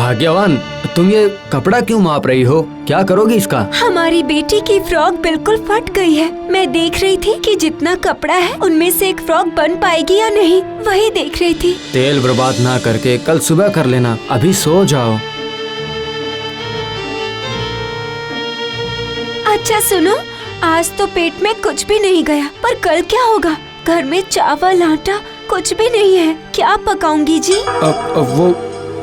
भाग्यवान, तुम ये कपड़ा क्यों माप रही हो? क्या करोगी इसका? हमारी बेटी की फ्रॉक बिल्कुल फट गई है। मैं देख रही थी कि जितना कपड़ा है उनमें से एक फ्रॉक बन पाएगी या नहीं, वही देख रही थी। तेल बर्बाद ना करके कल सुबह कर लेना, अभी सो जाओ। अच्छा सुनो, आज तो पेट में कुछ भी नहीं गया, पर कल क्या होगा? घर में चावल आटा कुछ भी नहीं है, क्या पकाऊंगी जी?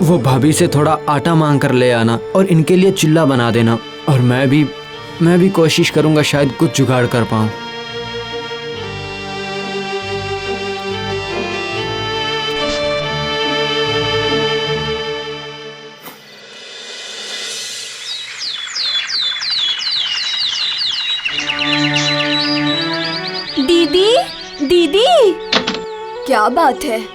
वो भाभी से थोड़ा आटा मांग कर ले आना और इनके लिए चिल्ला बना देना। और मैं भी कोशिश करूंगा, शायद कुछ जुगाड़ कर पाऊं। दीदी, दीदी, क्या बात है?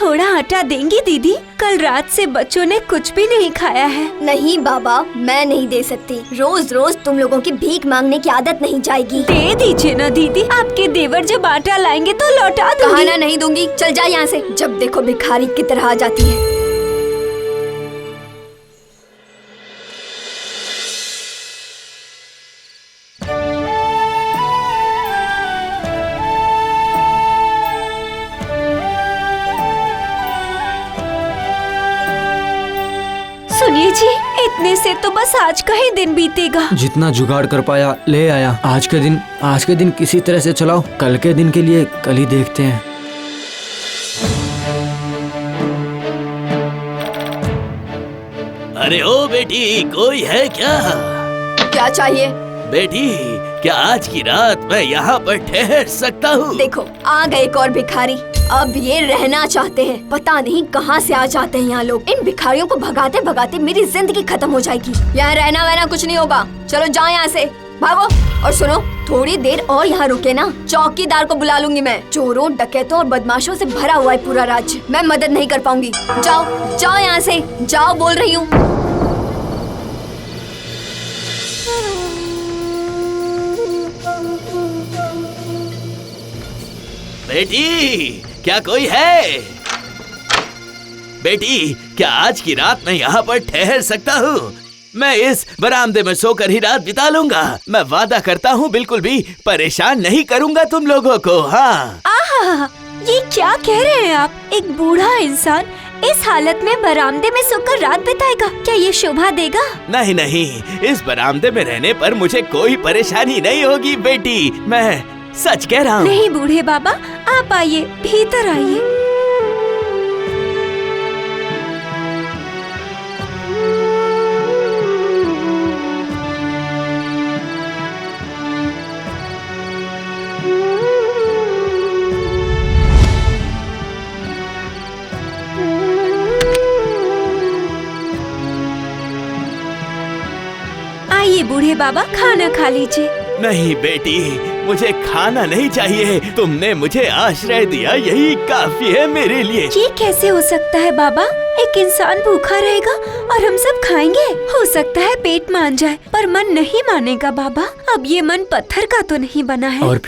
थोड़ा आटा देंगी दीदी? कल रात से बच्चों ने कुछ भी नहीं खाया है। नहीं बाबा, मैं नहीं दे सकती। रोज रोज तुम लोगों की भीख मांगने की आदत नहीं जाएगी। दे दीजिए ना दीदी, आपके देवर जब आटा लाएंगे तो लौटा दूंगी। कहा ना नहीं दूंगी, चल जा यहाँ से। जब देखो भिखारी की तरह आ जाती है। सुनिए जी, इतने से तो बस आज का ही दिन बीतेगा। जितना जुगाड़ कर पाया ले आया। आज के दिन किसी तरह से चलाओ, कल के दिन के लिए कल ही देखते हैं। अरे ओ बेटी, कोई है क्या? क्या चाहिए? बेटी, क्या आज की रात मैं यहाँ पर ठहर सकता हूँ? देखो, आ गए एक और भिखारी। अब ये रहना चाहते हैं, पता नहीं कहाँ से आ जाते हैं यहाँ लोग। इन भिखारियों को भगाते भगाते मेरी जिंदगी खत्म हो जाएगी। यहाँ रहना वहना कुछ नहीं होगा, चलो जाओ यहाँ से, भागो। और सुनो, थोड़ी देर और यहाँ रुके ना, चौकीदार को बुला लूंगी मैं। चोरों, डकैतों और बदमाशों से भरा हुआ है पूरा राज्य, मैं मदद नहीं कर पाऊंगी। जाओ जाओ यहाँ से, जाओ बोल रही हूँ। बेटी, क्या कोई है? बेटी, क्या आज की रात मैं यहाँ पर ठहर सकता हूँ? मैं इस बरामदे में सोकर ही रात बिता लूंगा। मैं वादा करता हूँ बिल्कुल भी परेशान नहीं करूँगा तुम लोगों को। हाँ। आहा, ये क्या कह रहे हैं आप? एक बूढ़ा इंसान इस हालत में बरामदे में सोकर रात बिताएगा, क्या ये शोभा देगा? नहीं नहीं, इस बरामदे में रहने पर मुझे कोई परेशानी नहीं होगी बेटी, मैं सच कह रहा हूँ। नहीं बूढ़े बाबा, आप आइए, भीतर आइए। आइए बूढ़े बाबा, खाना खा लीजिए। नहीं बेटी, मुझे खाना नहीं चाहिए। तुमने मुझे आश्रय दिया, यही काफी है मेरे लिए। ये कैसे हो सकता है बाबा? एक इंसान भूखा रहेगा और हम सब खाएंगे? हो सकता है पेट मान जाए, पर मन नहीं मानेगा बाबा। अब ये मन पत्थर का तो नहीं बना है। और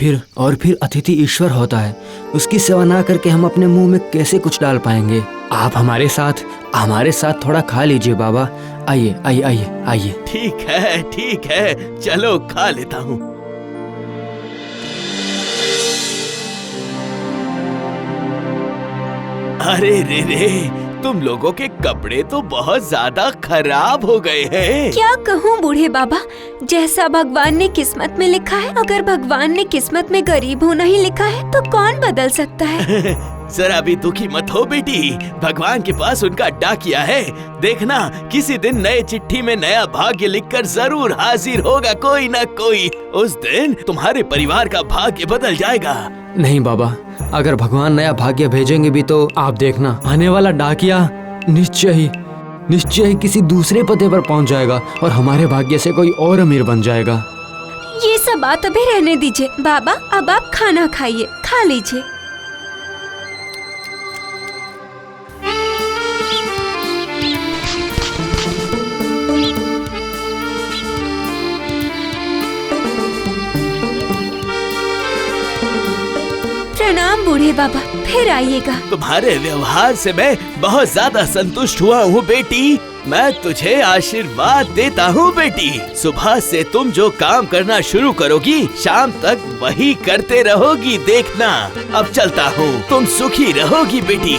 फिर अतिथि ईश्वर होता है, उसकी सेवा ना करके हम अपने मुंह में कैसे कुछ डाल पाएंगे? आप हमारे साथ थोड़ा खा लीजिए बाबा। आइए आइए आइए आइए। ठीक है, चलो खा लेता हूँ। अरे रे, तुम लोगों के कपड़े तो बहुत ज्यादा खराब हो गए हैं। क्या कहूँ बूढ़े बाबा, जैसा भगवान ने किस्मत में लिखा है। अगर भगवान ने किस्मत में गरीब होना ही लिखा है तो कौन बदल सकता है? जरा भी दुखी मत हो बेटी, भगवान के पास उनका डाकिया है। देखना, किसी दिन नए चिट्ठी में नया भाग्य लिखकर जरूर हाजिर होगा कोई न कोई। उस दिन तुम्हारे परिवार का भाग्य बदल जाएगा। नहीं बाबा, अगर भगवान नया भाग्य भेजेंगे भी तो आप देखना, आने वाला डाकिया निश्चय ही किसी दूसरे पते पर पहुंच जाएगा और हमारे भाग्य से कोई और अमीर बन जाएगा। ये सब बात अभी रहने दीजिए बाबा, अब आप खाना खाइए, खा लीजिए। प्रणाम बूढ़े बाबा, फिर आइएगा। तुम्हारे व्यवहार से मैं बहुत ज्यादा संतुष्ट हुआ हूँ बेटी। मैं तुझे आशीर्वाद देता हूँ बेटी। सुबह से तुम जो काम करना शुरू करोगी, शाम तक वही करते रहोगी, देखना। अब चलता हूँ, तुम सुखी रहोगी बेटी।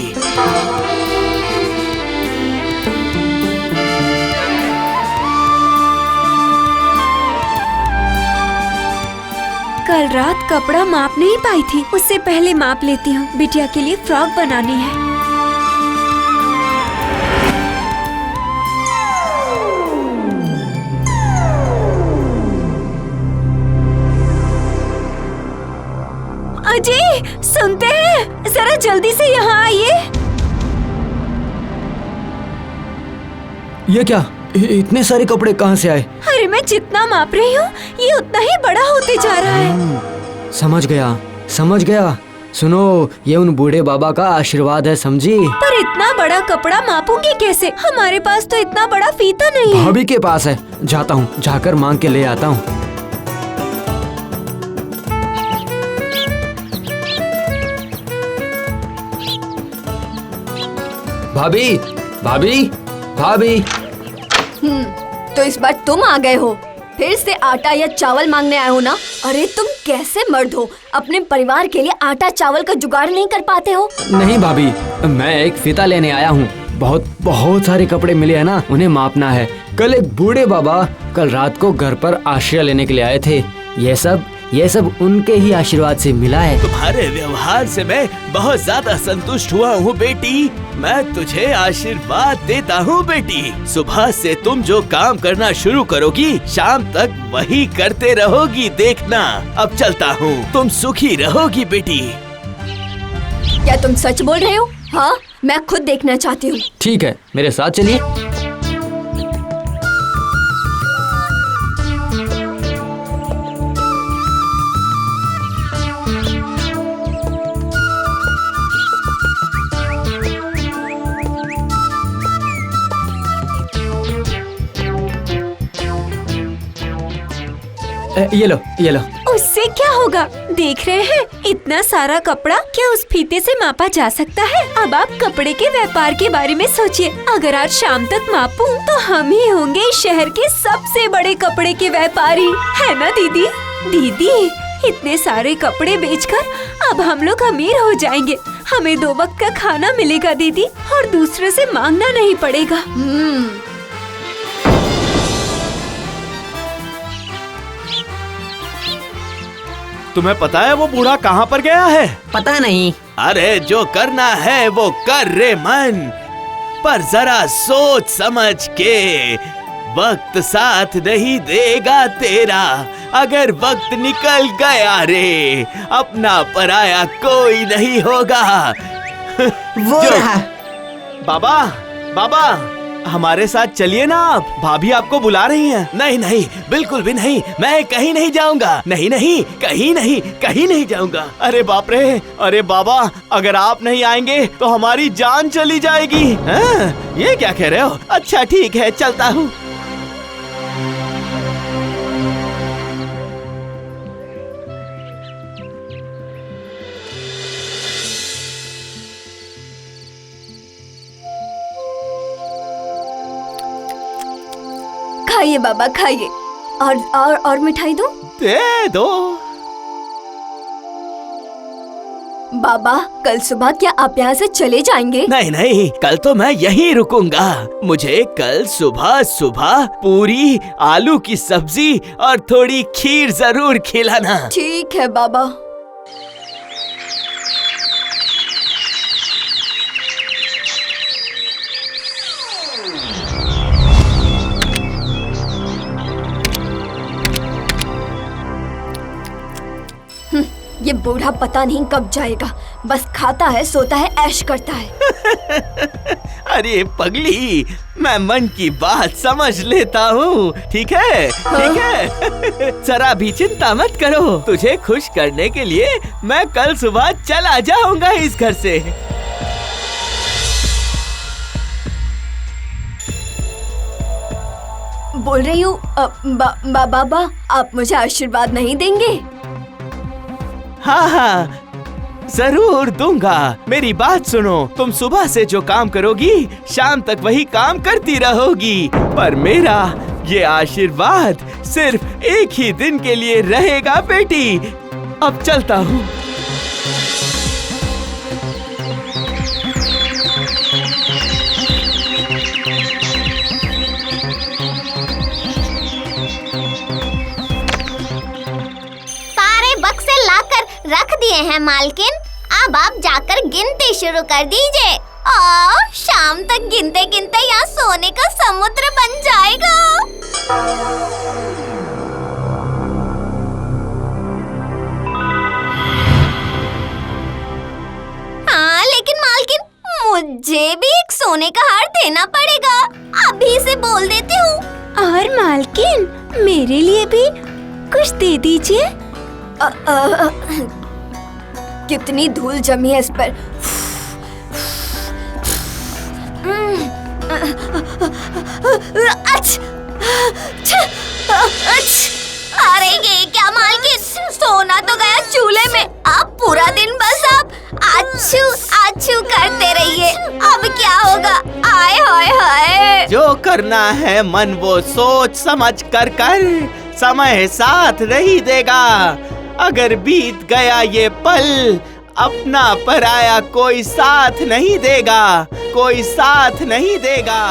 कल रात कपड़ा माप नहीं पाई थी, उससे पहले माप लेती हूँ। बिटिया के लिए फ्रॉक बनानी है। अजय, सुनते हैं? जरा जल्दी से यहाँ आइए। ये क्या? इतने सारे कपड़े कहाँ से आए? अरे मैं जितना माप रही हूँ, ये उतना ही बड़ा होते जा रहा है। समझ गया, समझ गया। सुनो, ये उन बूढ़े बाबा का आशीर्वाद है, समझी? पर इतना बड़ा कपड़ा मापूंगी कैसे? हमारे पास तो इतना बड़ा फीता नहीं है। भाभी के पास है, जाता हूँ, जाकर मांग के ले आता हूँ। भाभी, भाभी, भाभी। तो इस बार तुम आ गए हो? फिर से आटा या चावल मांगने आए हो ना? अरे तुम कैसे मर्द हो, अपने परिवार के लिए आटा चावल का जुगाड़ नहीं कर पाते हो? नहीं भाभी, मैं एक फीता लेने आया हूँ। बहुत सारे कपड़े मिले हैं ना, उन्हें मापना है। कल एक बूढ़े बाबा कल रात को घर पर आश्रय लेने के लिए आए थे। ये सब उनके ही आशीर्वाद से मिला है। तुम्हारे व्यवहार से मैं बहुत ज्यादा संतुष्ट हुआ हूँ बेटी। मैं तुझे आशीर्वाद देता हूँ बेटी। सुबह से तुम जो काम करना शुरू करोगी, शाम तक वही करते रहोगी, देखना। अब चलता हूँ, तुम सुखी रहोगी बेटी। क्या तुम सच बोल रहे हो? हाँ, मैं खुद देखना चाहती हूँ। ठीक है, मेरे साथ चलिए। ये लो, ये लो। उससे क्या होगा? देख रहे हैं, इतना सारा कपड़ा क्या उस फीते से मापा जा सकता है? अब आप कपड़े के व्यापार के बारे में सोचिए। अगर आज शाम तक मापूं, तो हम ही होंगे इस शहर के सबसे बड़े कपड़े के व्यापारी, है ना दीदी? दीदी, इतने सारे कपड़े बेचकर अब हम लोग अमीर हो जाएंगे। हमें 2 वक्त का खाना मिलेगा दीदी, और दूसरे से मांगना नहीं पड़ेगा। तुम्हें पता है वो बूढ़ा कहाँ पर गया है? पता नहीं। अरे जो करना है वो कर रे मन, पर जरा सोच समझ के। वक्त साथ नहीं देगा तेरा, अगर वक्त निकल गया रे, अपना पराया कोई नहीं होगा। वो रहा। बाबा, बाबा, हमारे साथ चलिए ना आप, भाभी आपको बुला रही हैं। नहीं नहीं, बिल्कुल भी नहीं, मैं कहीं नहीं जाऊंगा। नहीं नहीं, कहीं नहीं, कहीं नहीं जाऊंगा। अरे बाप रे, अरे बाबा, अगर आप नहीं आएंगे तो हमारी जान चली जाएगी। हाँ, ये क्या कह रहे हो? अच्छा ठीक है, चलता हूँ। खाइए बाबा, खाइए। और मिठाई दो। दे दो। बाबा, कल सुबह क्या आप यहाँ से चले जाएंगे? नहीं नहीं, कल तो मैं यहीं रुकूंगा। मुझे कल सुबह सुबह पूरी, आलू की सब्जी और थोड़ी खीर जरूर खिलाना। ठीक है बाबा। ये बूढ़ा पता नहीं कब जाएगा, बस खाता है, सोता है, ऐश करता है। अरे पगली, मैं मन की बात समझ लेता हूँ, ठीक है? ठीक है। जरा भी चिंता मत करो, तुझे खुश करने के लिए मैं कल सुबह चला जाऊंगा इस घर से। बोल रही हूँ बाबा, आप मुझे आशीर्वाद नहीं देंगे? हाँ हाँ, जरूर दूंगा। मेरी बात सुनो, तुम सुबह से जो काम करोगी शाम तक वही काम करती रहोगी, पर मेरा ये आशीर्वाद सिर्फ एक ही दिन के लिए रहेगा बेटी। अब चलता हूँ। सारे बक्से लाकर रख दिए हैं मालकिन। अब आप जाकर गिनती शुरू कर दीजिए और शाम तक गिनते गिनते यहाँ सोने का समुद्र बन जाएगा। हाँ लेकिन मालकिन, मुझे भी एक सोने का हार देना पड़ेगा। अभी से बोल देती हूँ। और मालकिन, मेरे लिए भी कुछ दे दीजिए। कितनी धूल जमी है इस पर। अरे ये क्या मालकिन, सोना तो गया चूल्हे में। अब पूरा दिन बस आप आछू आछू करते रहिए। अब क्या होगा? आए हाय हाय। जो करना है मन वो सोच समझ कर समय साथ नहीं देगा। अगर बीत गया ये पल, अपना पराया कोई साथ नहीं देगा, कोई साथ नहीं देगा।